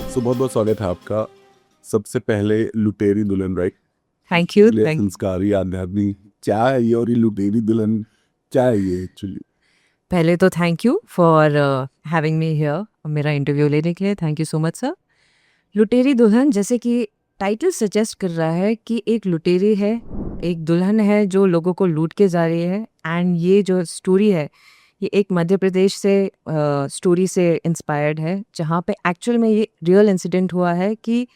सो बहुत बहुत स्वागत है आपका। सबसे पहले लुटेरी दुल्हन, राइट? थैंक यू ले संस्कारी आध्यात्मिक क्या है ये, और ये लुटेरी दुल्हन क्या है ये एक्चुअली? पहले तो thank you for having me here, मेरा इंटरव्यू लेने के लिए thank you so much sir. Luteri Dulhan, जैसे कि टाइटल सजेस्ट कर रहा है कि एक लुटेरी है, एक दुल्हन है जो लोगों को लूट के जा रही है। एंड ये जो स्टोरी है ये एक मध्य प्रदेश से स्टोरी से इंस्पायर्ड है, जहाँ पे एक्चुअल में ये रियल इंसिडेंट हुआ है कि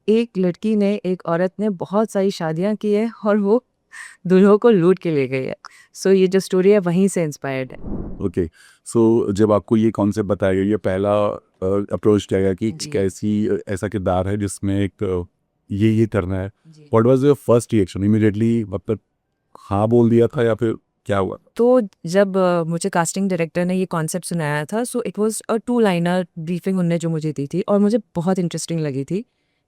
एक लड़की ने, एक औरत ने बहुत सारी शादियाँ की है और वो दूल्हों को लूट के ले गई है। सो ये जो स्टोरी है वहीं से इंस्पायर्ड है। ओके, सो जब आपको ये कॉन्सेप्ट बताया गया, ये पहला अप्रोच किया गया कि जी। कैसी ऐसा किरदार है जिसमें एक ये करना है, जी। What was your first reaction? Immediately मतलब हाँ बोल दिया था या फिर क्या हुआ? तो जब मुझे कास्टिंग डायरेक्टर ने ये कॉन्सेप्ट सुनाया था, so it was a 2 liner briefing उनने जो मुझे दी थी और मुझे बहुत इंटरेस्टिंग लगी थी।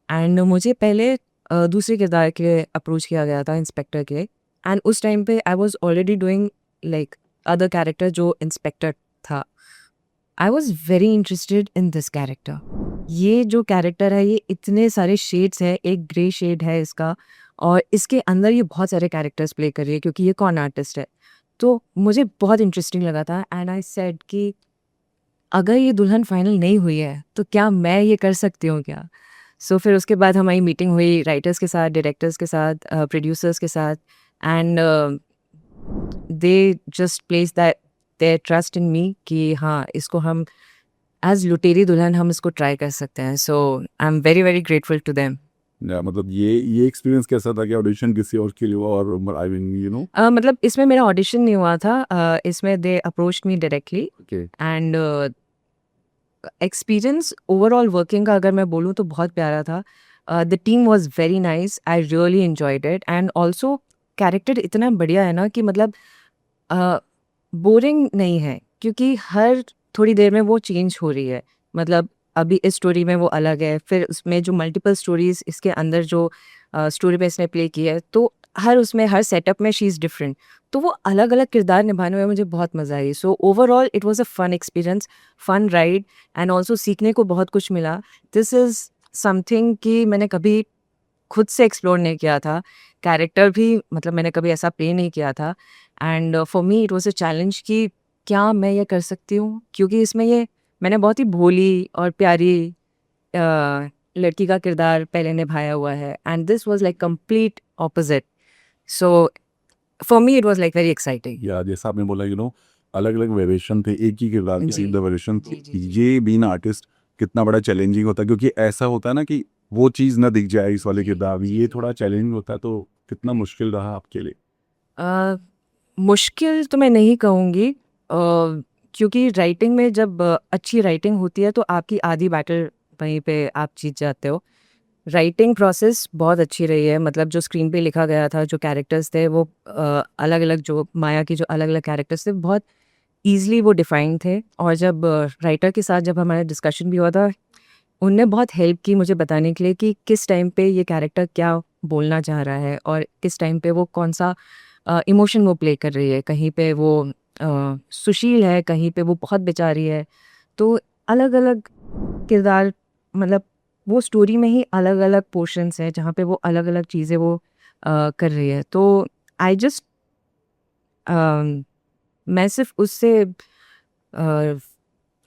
एंड मुझे पहले दूसरे किरदार के लिए अप्रोच किया गया था, इंस्पेक्टर के। एंड उस टाइम पे I was already doing like other character जो इंस्पेक्टर था। I was very interested in this character. ये जो कैरेक्टर है ये इतने सारे शेड्स है, एक ग्रे शेड है इसका, और इसके अंदर ये बहुत सारे कैरेक्टर्स प्ले कर रही है क्योंकि ये कौन आर्टिस्ट है। तो मुझे बहुत इंटरेस्टिंग लगा था एंड आई सेड कि अगर ये दुल्हन फाइनल नहीं हुई है तो क्या मैं ये कर सकती हूँ क्या। सो फिर उसके बाद हमारी मीटिंग हुई राइटर्स के साथ, डायरेक्टर्स के साथ, प्रोड्यूसर्स के साथ। And they just place that their trust in me कि हाँ, इसको हम एज लुटेरी दुल्हन हम इसको ट्राई कर सकते हैं। So I am very very grateful to them. या मतलब ये एक्सपीरियंस कैसा था कि ऑडिशन किसी और के लिए हुआ, और आई मीन मतलब इसमें मेरा ऑडिशन नहीं हुआ था, इसमें they approached me directly. Okay, and experience overall working का अगर मैं बोलूँ तो बहुत प्यारा था। The team was very nice, I really enjoyed it. And also character इतना बढ़िया है ना कि मतलब बोरिंग नहीं है, क्योंकि हर थोड़ी देर में वो चेंज हो रही है। मतलब अभी इस स्टोरी में वो अलग है, फिर उसमें जो मल्टीपल स्टोरीज इसके अंदर जो स्टोरी पे इसने प्ले की है, तो हर उसमें हर सेटअप में शी इज़ डिफरेंट। तो वो अलग अलग किरदार निभाने में मुझे बहुत मज़ा आई। So overall it was a fun experience, fun ride. And also सीखने को बहुत कुछ मिला। दिस इज़ समथिंग कि मैंने कभी खुद से एक्सप्लोर नहीं किया था। कैरेक्टर भी मतलब मैंने कभी ऐसा प्ले नहीं किया था। And for me it was a challenge कि क्या मैं ये कर सकती हूँ? क्योंकि इसमें ये मैंने बहुत ही भोली और प्यारी लड़की का किरदार पहले निभाया हुआ है, and this was like complete opposite. So for me it was like very exciting. या जैसा आपने बोला अलग अलग वेरिएशन थे एक ही किरदार के, जी। The variation. जी, जी, जी। ये बीन आर्टिस्ट कितना बड़ा चैलेंजिंग होता है, क्योंकि ऐसा होता है ना कि वो चीज़ ना दिख जाए इस वाले जी, किरदार में, जी, ये जी। थोड़ा चैलेंजिंग होता है। तो कितना मुश्किल रहा आपके लिए? अ, मुश्किल तो मैं नहीं कहूँगी, क्योंकि राइटिंग में जब अच्छी राइटिंग होती है तो आपकी आधी बैटल वहीं पे आप जीत जाते हो। राइटिंग प्रोसेस बहुत अच्छी रही है, मतलब जो स्क्रीन पे लिखा गया था, जो कैरेक्टर्स थे वो अलग-अलग, जो माया की जो अलग-अलग कैरेक्टर्स थे बहुत ईज़िली वो डिफाइन थे। और जब राइटर के साथ जब हमारा डिस्कशन भी हुआ था, उनने बहुत हेल्प की मुझे बताने के लिए कि किस टाइम पे ये कैरेक्टर क्या बोलना चाह रहा है और किस टाइम पे वो कौन-सा इमोशन वो प्ले कर रही है। कहीं पे वो सुशील है, कहीं पे वो बहुत बेचारी है। तो अलग-अलग किरदार, मतलब वो स्टोरी में ही अलग-अलग पोर्शंस हैं जहाँ पे वो अलग-अलग चीज़ें वो कर रही है। तो आई जस्ट मैं सिर्फ़ उससे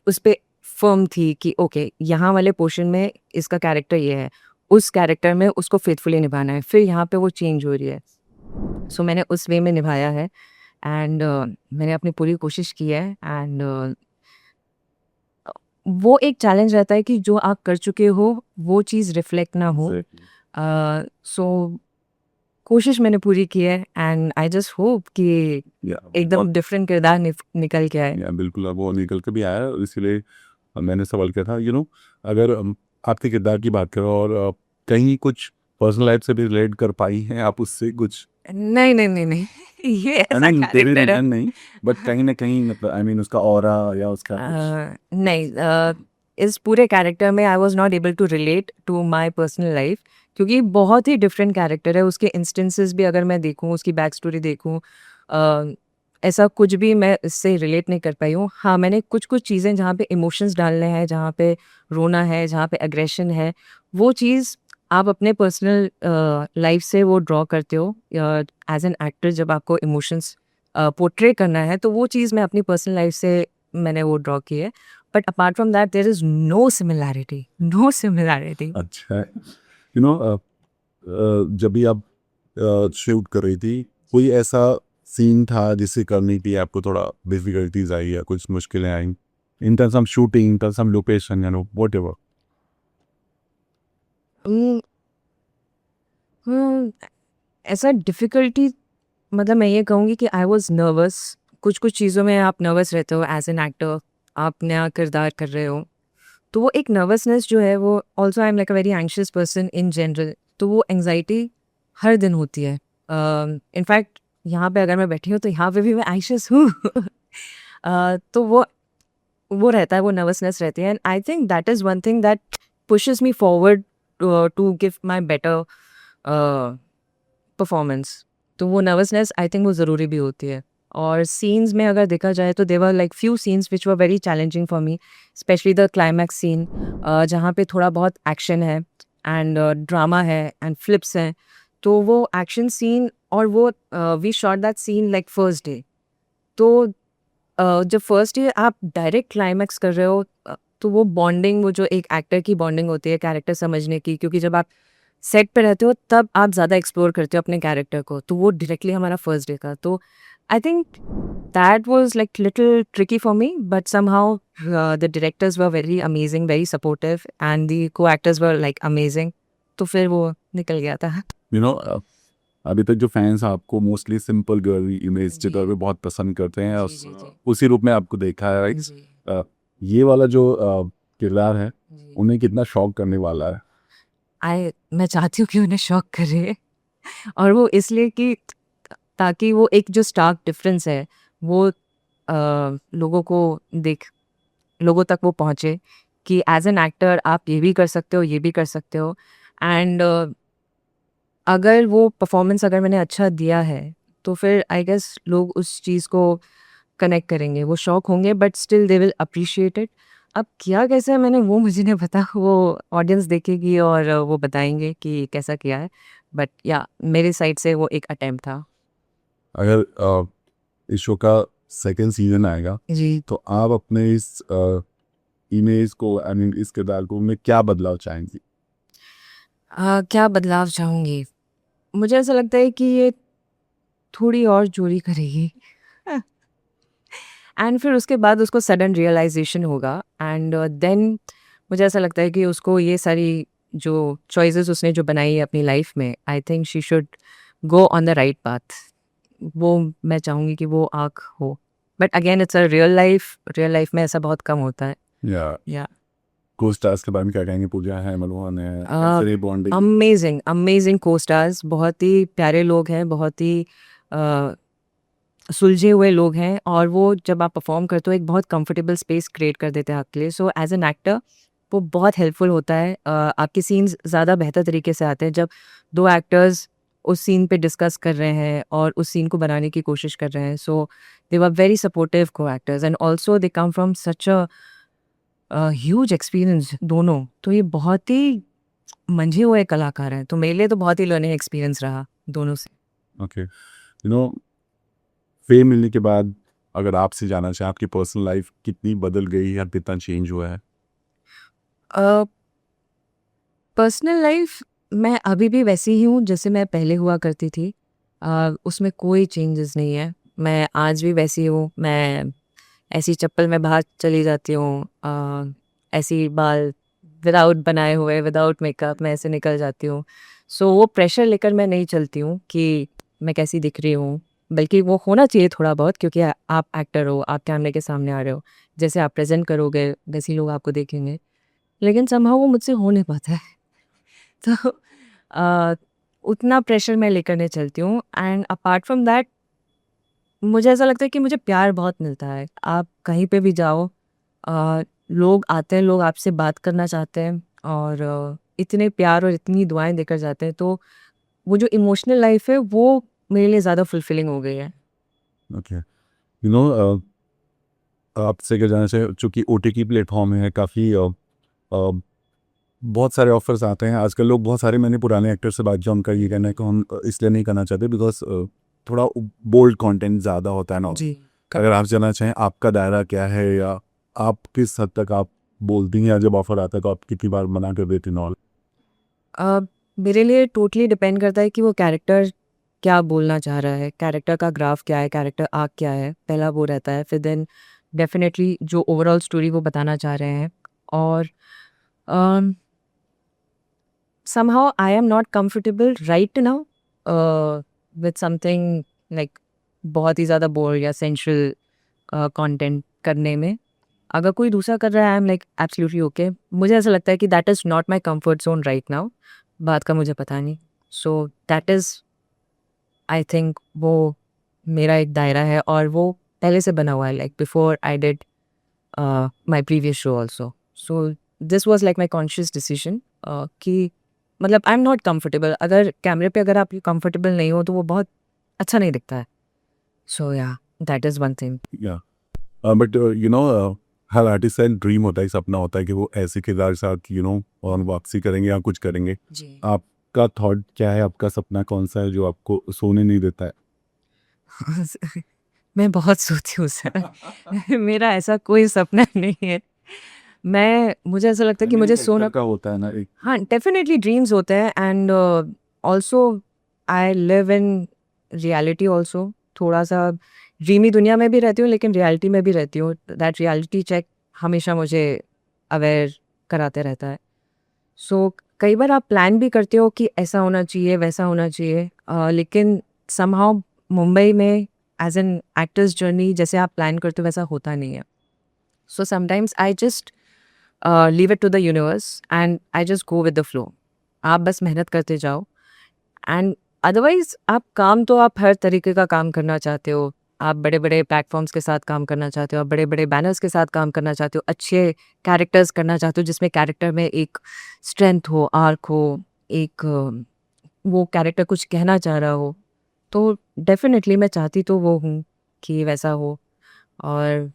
उस पे फ़र्म थी कि ओके, यहाँ वाले पोर्शन में इसका कैरेक्टर ये है, उस कैरेक्टर में उसको फ़ेथफुली निभाना है, फिर यहाँ पे वो चेंज हो रही है। सो मैंने उस वे में निभाया है। एंड मैंने अपनी पूरी कोशिश की है। एंड वो एक चैलेंज रहता है कि जो आप कर चुके हो वो चीज़ रिफ्लेक्ट ना हो। Exactly. सो कोशिश मैंने पूरी की है एंड आई जस्ट होप कि या एकदम बहुत डिफरेंट किरदार निकल के आए। या बिल्कुल, अब वो निकल के भी आया, इसीलिए मैंने सवाल किया था। अगर आपके किरदार की बात करो और कहीं कुछ पर्सनल लाइफ से भी रिलेट कर पाई हैं आप उससे कुछ? नहीं, नहीं, नहीं, नहीं। ये ऐसा नहीं, तेरी कैरेक्टर है। रिटर्न नहीं, बट कहीं ना कहीं मतलब आई मीन उसका ऑरा या उसका कुछ। नहीं, इस पूरे कैरेक्टर में I was not able to relate to my personal life, क्योंकि बहुत ही डिफरेंट कैरेक्टर है। उसके इंस्टेंसेस भी अगर मैं देखूँ, उसकी बैक स्टोरी देखूँ, ऐसा कुछ भी मैं इससे रिलेट नहीं कर पाई हूँ। हाँ, मैंने कुछ-कुछ चीज़ें जहाँ पे इमोशंस डालने हैं, जहाँ पे रोना है, जहाँ पे एग्रेशन है, वो चीज़ आप अपने पर्सनल लाइफ़ से वो ड्रॉ करते हो। एज़ एन एक्टर जब आपको इमोशंस पोर्ट्रे करना है, तो वो चीज़ मैं अपनी पर्सनल लाइफ़ से मैंने वो ड्रॉ की है। But apart from that there is no similarity, no similarity. अच्छा है। यू नो जब भी आप शूट कर रही थी, कोई ऐसा सीन था जिसे करने के लिए आपको थोड़ा डिफ़िकल्टीज़ आई या कुछ मुश्किलें आईं? In terms of shooting, in terms of location, whatever? Um, हुँ, ऐसा डिफ़िकल्टी मतलब मैं ये कहूँगी कि आई वाज़ नर्वस। कुछ-कुछ चीज़ों में आप नर्वस रहते हो एज़ एन एक्टर, आप नया किरदार कर रहे हो। तो वो एक नर्वसनेस जो है वो also I am like a very anxious person in general, तो वो एंग्ज़ायटी हर दिन होती है। इनफैक्ट यहाँ पे अगर मैं बैठी हूँ तो यहाँ पे भी मैं एंग्शियस हूँ। तो वो रहता है, वो नर्वसनेस रहती है and I think that is one thing that pushes me forward to give my better performance. तो वो नर्वसनेस आई थिंक वो ज़रूरी भी होती है। और सीन्स में अगर देखा जाए तो there were like few scenes which were very challenging for me, specially the climax scene, जहाँ पे थोड़ा बहुत एक्शन है एंड ड्रामा है एंड फ्लिप्स हैं। तो वो एक्शन सीन और वो we shot that scene like first day. तो जब फर्स्ट डे आप डायरेक्ट क्लाइमैक्स कर रहे हो, तो वो बॉन्डिंग, वो जो एक एक्टर की बॉन्डिंग होती है कैरेक्टर समझने की, क्योंकि जब आप सेट पे रहते हो तब आप ज़्यादा एक्सप्लोर करते हो अपने कैरेक्टर को, तो वो डायरेक्टली हमारा फर्स्ट डे था। तो आई think that was like little tricky for me, but somehow the directors were very amazing, very supportive and the को एक्टर्स वर लाइक अमेजिंग। तो फिर वो निकल गया था। यू नो अभी तक जो फैंस आपको मोस्टली सिंपल गर्ल इमेज के जी तौर पे बहुत पसंद करते हैं, जी जी जी उसी रूप में आपको देखा है, राइट? जी ये वाला जो किरदार है, जी। उन्हें कितना शॉक करने वाला है? मैं चाहती हूँ कि उन्हें शॉक करे। और वो इसलिए कि ताकि वो एक जो स्टार्क डिफरेंस है वो लोगों को देख लोगों तक वो पहुँचे कि एज एन एक्टर आप ये भी कर सकते हो, ये भी कर सकते हो। एंड अगर वो परफॉर्मेंस अगर मैंने अच्छा दिया है तो फिर आई गेस लोग उस चीज़ को कनेक्ट करेंगे, वो शॉक होंगे but still they will appreciate it. अब किया कैसा है मैंने वो मुझे नहीं पता, वो ऑडियंस देखेगी और वो बताएंगे कि कैसा किया है। बट या मेरे साइड से वो एक अटेम्प्ट था। अगर इस शो का सेकंड सीजन आएगा, जी। तो आप अपने इस इमेज को, आई मीन इस किरदार को में क्या बदलाव चाहेंगी? क्या बदलाव चाहूँगी? मुझे ऐसा लगता है कि ये थोड़ी और चोरी करेगी। एंड फिर उसके बाद उसको सडन रियलाइज़ेशन होगा एंड देन मुझे ऐसा लगता है कि उसको ये सारी जो चॉइसेस उसने जो बनाई है अपनी लाइफ में, I think she should go on the right path. वो मैं चाहूँगी कि वो आर्क हो। But again it's a real life में ऐसा बहुत कम होता है। या या को स्टार्स के बारे में क्या कहेंगे? पूजा है, मलुहान है, कैसे रही बॉन्डिंग? अमेजिंग अमेजिंग को स्टार्स, बहुत ही प्यारे लोग हैं, बहुत ही अ, सुलझे हुए लोग हैं और वो जब आप परफॉर्म करते हो एक बहुत कंफर्टेबल स्पेस क्रिएट कर देते हैं आपके लिए। सो एज एन एक्टर वो बहुत हेल्पफुल होता है। आपके सीन्स ज़्यादा बेहतर तरीके से आते हैं जब दो एक्टर्स उस सीन पे डिस्कस कर रहे हैं और उस सीन को बनाने की कोशिश कर रहे हैं। सो दे वर वेरी सपोर्टिव को actors and also they come from such a huge experience दोनों। तो ये बहुत ही मंझे हुए कलाकार हैं, तो मेरे लिए तो बहुत ही लर्निंग एक्सपीरियंस रहा दोनों से। ओके, फेम मिलने के बाद अगर आपसे जानना चाहें, आपकी पर्सनल लाइफ कितनी बदल गई या कितना चेंज हुआ है? पर्सनल लाइफ मैं अभी भी वैसी ही हूँ जैसे मैं पहले हुआ करती थी। उसमें कोई चेंजेस नहीं है। मैं आज भी वैसी हूँ। मैं ऐसी चप्पल में बाहर चली जाती हूँ, ऐसी बाल विदाउट बनाए हुए, विदाउट मेकअप मैं ऐसे निकल जाती हूँ। सो वो प्रेशर लेकर मैं नहीं चलती हूँ कि मैं कैसी दिख रही हूँ, बल्कि वो होना चाहिए थोड़ा बहुत, क्योंकि आप एक्टर हो, आप कैमरे के सामने आ रहे हो, जैसे आप प्रेजेंट करोगे वैसे ही लोग आपको देखेंगे। लेकिन समहाउ वो मुझसे हो नहीं पाता है। तो अ, उतना प्रेशर मैं लेकर नहीं चलती हूँ एंड अपार्ट फ्रॉम दैट मुझे ऐसा लगता है कि मुझे प्यार बहुत मिलता है। आप कहीं पे भी जाओ, लोग आते हैं, लोग आपसे बात करना चाहते हैं और इतने प्यार और इतनी दुआएँ देकर जाते हैं, तो वो जो इमोशनल लाइफ़ है वो मेरे लिए ज़्यादा फुलफिलिंग हो गई है। ओके, यू नो आपसे क्या जानना चाहिए, चूँकि ओटीटी प्लेटफॉर्म है काफ़ी बहुत सारे ऑफर्स आते हैं आजकल। लोग बहुत सारे, मैंने पुराने एक्टर से बात किया, उनका ये कहना है कि हम इसलिए नहीं करना चाहते बिकॉज थोड़ा बोल्ड कंटेंट ज़्यादा होता है ना। जी। अगर आप जानना चाहें आपका दायरा क्या है, या आप किस हद तक आप बोलती हैं, या जब ऑफर आता है तो आप कितनी बार मना कर देती हैं? अ, मेरे लिए टोटली डिपेंड करता है कि वो कैरेक्टर क्या बोलना चाह रहा है, कैरेक्टर का ग्राफ क्या है, कैरेक्टर आर्क क्या है, पहला वो रहता है। फिर देन डेफिनेटली जो ओवरऑल स्टोरी वो बताना चाह रहे हैं। और somehow I am not comfortable right now with something like बहुत ही ज़्यादा बोर या सेंशुअल कंटेंट करने में। अगर कोई दूसरा कर रहा है I am like absolutely okay. मुझे ऐसा लगता है कि that is not my comfort zone right now. बात का मुझे पता नहीं। So that is I think वो मेरा एक दायरा है और वो पहले से बना हुआ है like before I did my previous show also. So this was like my conscious decision कि मतलब आई एम नॉट कंफर्टेबल। अगर कैमरे पे अगर आप कंफर्टेबल नहीं हो तो वो बहुत अच्छा नहीं दिखता है। सो या दैट इज़ वन थिंग। या but you know her artist का ड्रीम होता है, सपना होता है कि वो ऐसे किरदार के साथ और वापसी करेंगे या कुछ करेंगे। जी। आपका थॉट क्या है? आपका सपना कौन सा है जो आपको सोने नहीं देता है? मैं बहुत सोती हूँ सर। मेरा ऐसा कोई सपना नहीं है। मुझे ऐसा लगता है कि मुझे सोना का होता है ना एक। हाँ डेफिनेटली ड्रीम्स होते हैं and also I live in reality also. थोड़ा सा ड्रीमी दुनिया में भी रहती हूँ लेकिन रियलिटी में भी रहती हूँ। दैट रियलिटी चेक हमेशा मुझे अवेयर कराते रहता है। सो कई बार आप प्लान भी करते हो कि ऐसा होना चाहिए वैसा होना चाहिए लेकिन समहाउ मुंबई में एज एन एक्टर्स जर्नी जैसे आप प्लान करते हो वैसा होता नहीं है। So sometimes I just leave it to the universe and I just go with the flow. आप बस मेहनत करते जाओ एंड अदरवाइज आप काम तो आप हर तरीके का काम करना चाहते हो। आप बड़े बड़े प्लेटफॉर्म्स के साथ काम करना चाहते हो, आप बड़े बड़े बैनर्स के साथ काम करना चाहते हो, अच्छे कैरेक्टर्स करना चाहते हो जिसमें कैरेक्टर में एक स्ट्रेंथ हो, आर्क हो, एक वो कैरेक्टर कुछ कहना चाह रहा हो। तो डेफिनेटली मैं चाहती तो वो हूँ कि वैसा हो। और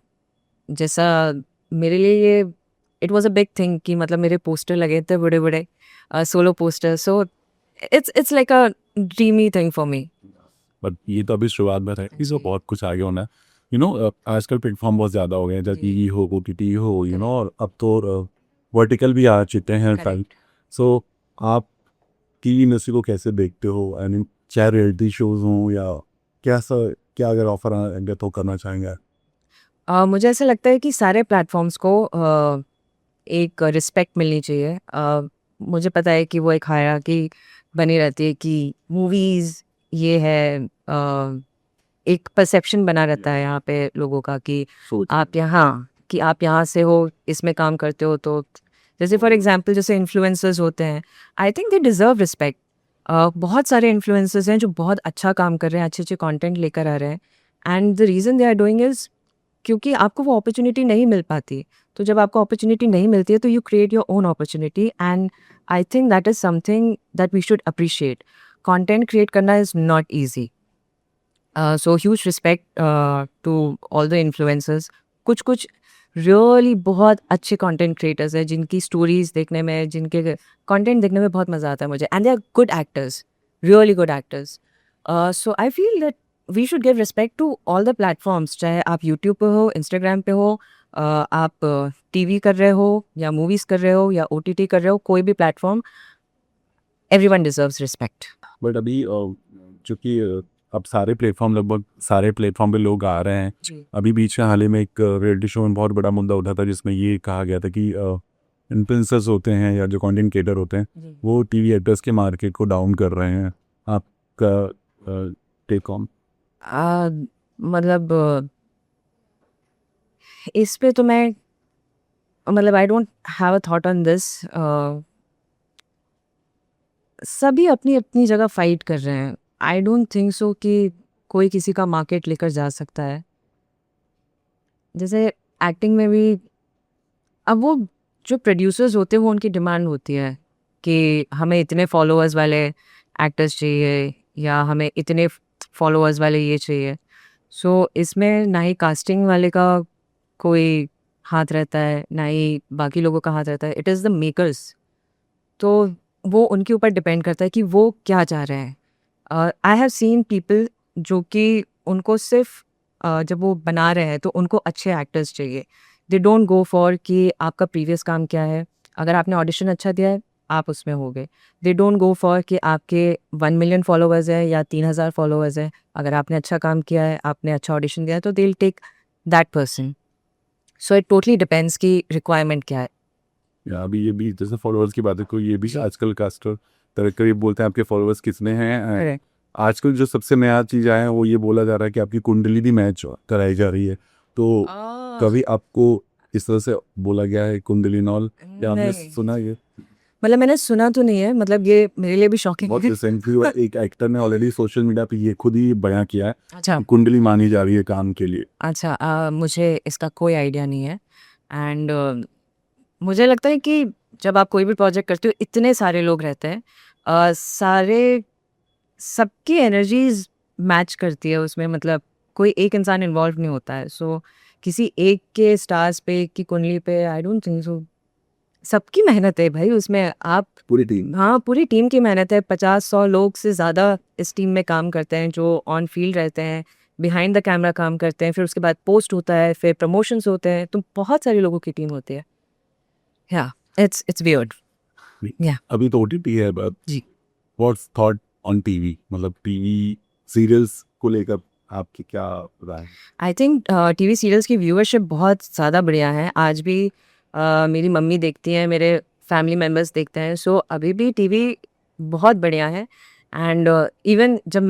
जैसा मेरे लिए ये it was a big thing कि मतलब मेरे पोस्टर लगे थे बड़े बड़े solo poster. So it's like a dreamy thing for me. But ये तो अभी शुरुआत में है, इसमें जी। बहुत कुछ आगे होना है। आजकल प्लेटफॉर्म बहुत ज़्यादा हो गए हैं, जैसे जी। टीवी हो, ओटीटी हो, और अब तो वर्टिकल भी आ चुके हैं टाइम। करेक्ट। सो आप टीवी इंडस्ट्री को कैसे देखते हो? आई मीन, चाहे रियलिटी शोज हों या कैसा, क्या अगर ऑफर आएंगे तो करना चाहेंगे? मुझे ऐसा लगता है कि सारे प्लेटफॉर्म्स को एक रिस्पेक्ट मिलनी चाहिए। मुझे पता है कि वो एक हायरार्की बनी रहती है कि मूवीज़ ये है एक परसेप्शन बना रहता है यहाँ पे लोगों का कि आप यहाँ से हो, इसमें काम करते हो। तो जैसे फॉर एग्जांपल जैसे इन्फ्लुएंसर्स होते हैं, I think they deserve respect. बहुत सारे इन्फ्लुएंसर्स हैं जो बहुत अच्छा काम कर रहे हैं, अच्छे अच्छे कंटेंट लेकर आ रहे हैं and the reason they are doing is क्योंकि आपको वो अपॉर्चुनिटी नहीं मिल पाती। तो जब आपको अपॉर्चुनिटी नहीं मिलती है तो you create your own opportunity and I think that is something that we should appreciate. Content create करना is not easy. So huge respect to all the influencers. कुछ कुछ रियली बहुत अच्छे कंटेंट क्रिएटर्स हैं जिनकी स्टोरीज देखने में, जिनके कंटेंट देखने में बहुत मज़ा आता है मुझे and they are good actors, really good actors. So I feel that we should give respect to all the platforms. चाहे आप यूट्यूब पे हो, इंस्टाग्राम पे हो, आप टीवी कर रहे हो या मूवीज़ कर रहे हो या ओटीटी कर रहे हो, कोई भी platform, everyone deserves respect. But अभी चूंकि अब सारे प्लेटफॉर्म, लगभग सारे प्लेटफॉर्म पे लोग आ रहे हैं। जी। अभी बीच में हाल ही में एक रियलिटी शो में बहुत बड़ा मुद्दा उठा था जिसमें ये कहा गया था कि इन्फ्लुएंसर्स होते हैं या जो कंटेंट क्रिएटर होते हैं जी। वो टीवी एक्टर्स के मार्केट को डाउन कर रहे हैं। आपका टेक ऑन? मतलब इस पे तो मैं मतलब I don't have a thought on this. सभी अपनी अपनी जगह फाइट कर रहे हैं। आई डोंट थिंक सो कि कोई किसी का मार्केट लेकर जा सकता है। जैसे एक्टिंग में भी अब वो जो प्रोड्यूसर्स होते हैं वो उनकी डिमांड होती है कि हमें इतने फॉलोअर्स वाले एक्टर्स चाहिए या हमें इतने फॉलोअर्स वाले ये चाहिए। सो इसमें ना ही कास्टिंग वाले का कोई हाथ रहता है, ना ही बाकी लोगों का हाथ रहता है, इट इज़ द मेकर्स। तो वो उनके ऊपर डिपेंड करता है कि वो क्या चाह रहे हैं। आई हैव सीन पीपल जो कि उनको सिर्फ जब वो बना रहे हैं तो उनको अच्छे एक्टर्स चाहिए। दे डोंट गो फॉर कि आपका प्रीवियस काम क्या है, अगर आपने ऑडिशन अच्छा दिया है आप उसमें हो गए। दे डोंट गो फॉर कि आपके 1 मिलियन फॉलोअर्स है या 3,000 फॉलोअर्स है, अगर आपने अच्छा काम किया है, आपने अच्छा ऑडिशन दिया है, तो they will take that person. So it totally depends कि रिक्वायरमेंट क्या है। या अभी ये भी जैसे फॉलोअर्स की बात है, कोई ये भी आजकल कास्टर तरह कर ये बोलते हैं आपके फॉलोअर्स कितने हैं। Correct. आजकल जो सबसे नया चीज़ आया है वो ये बोला जा रहा है कि आपकी कुंडली भी मैच कराई जा रही है। तो कभी आपको इस तरह से बोला गया है कुंडली नॉल, या आपने नहीं। सुना ये? मतलब मैंने सुना तो नहीं है, मतलब ये मेरे लिए भी शॉकिंग बहुत है। रिसेंटली हुआ, एक एक्टर ने ऑलरेडी सोशल मीडिया पे ये खुद ही बयां किया है अच्छा कि कुंडली मानी जा रही है काम के लिए। अच्छा, मुझे इसका कोई आइडिया नहीं है। एंड मुझे लगता है कि जब आप कोई भी प्रोजेक्ट करते हो, इतने सारे लोग रहते हैं, सारे सबकी एनर्जीज मैच करती है उसमें, मतलब कोई एक इंसान इन्वॉल्व नहीं होता है। सो किसी एक के स्टार्स पे, एक की कुंडली पे, आई डोंट थिंक सो। सबकी मेहनत है भाई उसमें। आप पूरी टीम। हाँ, पूरी टीम की मेहनत है। 50-100 लोग से ज़्यादा इस टीम में काम करते हैं, जो ऑन फील्ड रहते हैं, बिहाइंड द कैमरा काम करते हैं, फिर उसके बाद पोस्ट होता है, फिर प्रमोशंस होते हैं, तो बहुत सारे लोगों की टीम होती है। या इट्स वियर्ड। या अभी तो ओटीटी है, but ji. What's thought on TV, मतलब टीवी सीरियल्स को लेकर आपकी क्या राय है? आई थिंक टीवी सीरियल्स की व्यूअरशिप बहुत ज़्यादा बढ़िया है। आज भी मेरी मम्मी देखती हैं, मेरे फैमिली मेम्बर्स देखते हैं। सो अभी भी टीवी बहुत बढ़िया है। एंड इवन जब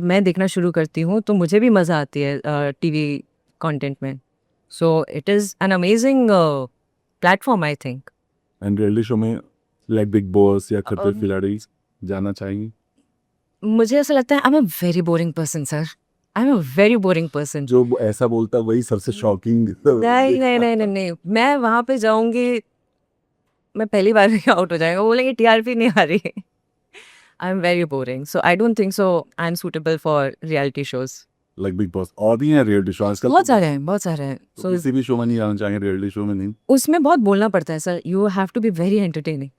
मैं देखना शुरू करती हूँ तो मुझे भी मज़ा आती है टीवी कंटेंट में। So it is an amazing platform, I think. And reality show में लाइक बिग बॉस या खतरों के खिलाड़ी जाना चाहेंगे? मुझे ऐसा लगता है I am a very boring person sir. I am a very boring person. जो ऐसा बोलता है वही सबसे शॉकिंग। नहीं नहीं नहीं नहीं नहीं, मैं वहाँ पे जाऊंगी, मैं पहली बार में आउट हो जाएगा, बोलेंगे टीआरपी नहीं आ रही। आई am very boring, so I don't think so I M suitable for reality shows. Like big boss और भी हैं रियलिटी शो आजकल बहुत तो। सारे हैं, बहुत सारे हैं। तो सो किसी भी शो में नहीं जाना चाहेंगे, रियलिटी शो में नहीं? उसमें बहुत बोलना पड़ता है sir, you have to be very entertaining.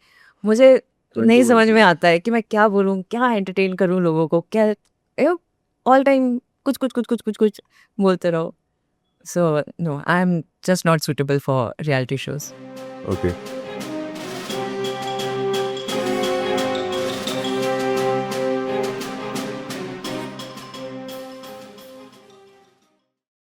मुझे नहीं समझ में आता है कि मैं क्या बोलूँ, क्या एंटरटेन करूँ लोगों को, क्या ऑल टाइम कुछ कुछ कुछ कुछ कुछ कुछ बोलते रहो। So no, I am just not suitable for reality shows. Okay.